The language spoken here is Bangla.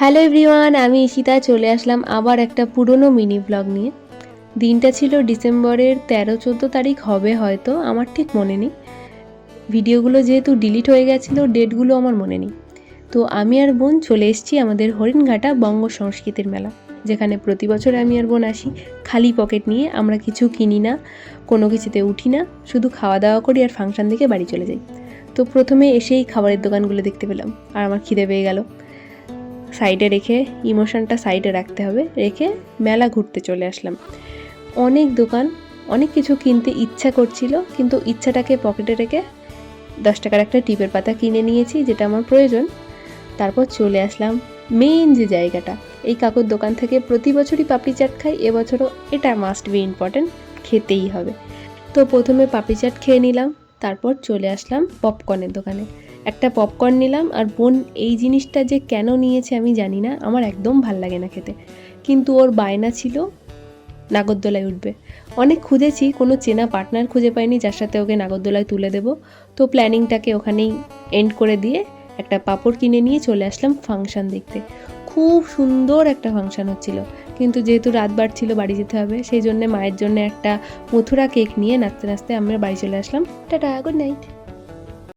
হ্যালো এভরিওয়ান, আমি ঈশিতা চলে আসলাম আবার একটা পুরনো মিনি ব্লগ নিয়ে। দিনটা ছিল ডিসেম্বরের 13-14 তারিখ হবে হয়তো, আমার ঠিক মনে নেই। ভিডিওগুলো যেহেতু ডিলিট হয়ে গেছিলো, ডেটগুলো আমার মনে নেই। তো আমি আর বোন চলে এসেছি আমাদের হরিণঘাটা বঙ্গ সংস্কৃতির মেলা, যেখানে প্রতি বছর আমি আর বোন আসি খালি পকেট নিয়ে। আমরা কিছু কিনি না, কোনো কিছুতে উঠি না, শুধু খাওয়া দাওয়া করি আর ফাংশন দেখে বাড়ি চলে যাই। তো প্রথমে এসেই খাবারের দোকানগুলো দেখতে পেলাম আর আমার খিদে পেয়ে গেল। সাইডে রেখে, ইমোশনটা সাইডে রাখতে হবে, রেখে মেলা ঘুরতে চলে আসলাম। অনেক দোকান, অনেক কিছু কিনতে ইচ্ছা করছিল, কিন্তু ইচ্ছাটাকে পকেটে রেখে 10 টাকার একটা টিপের পাতা কিনে নিয়েছি, যেটা আমার প্রয়োজন। তারপর চলে আসলাম মেইন যে জায়গাটা। এই কাকুর দোকান থেকে প্রতি বছরই পাপড়ি চাট খাই, এবছরও এটা মাস্ট বি ইম্পর্টেন্ট, খেতেই হবে। তো প্রথমে পাপড়ি চাট খেয়ে নিলাম, তারপর চলে আসলাম পপকর্নের দোকানে। একটা পপকর্ন নিলাম, আর বোন এই জিনিসটা যে কেন নিয়েছে আমি জানি না, আমার একদম ভাল লাগে না খেতে, কিন্তু ওর বায়না ছিল নাগরদোলায় উঠবে। অনেক খুঁজেছি, কোনো চেনা পার্টনার খুঁজে পাইনি যার সাথে ওকে নাগরদোলায় তুলে দেবো। তো প্ল্যানিংটাকে ওখানেই এন্ড করে দিয়ে একটা পাঁপড় কিনে নিয়ে চলে আসলাম ফাংশন দেখতে। খুব সুন্দর একটা ফাংশন হচ্ছিল, কিন্তু যেহেতু রাত বাড়ছিল, বাড়ি যেতে হবে, সেই জন্যে মায়ের জন্য একটা মথুরা কেক নিয়ে নাচতে নাচতে আমরা বাড়ি চলে আসলাম। Tata, good night.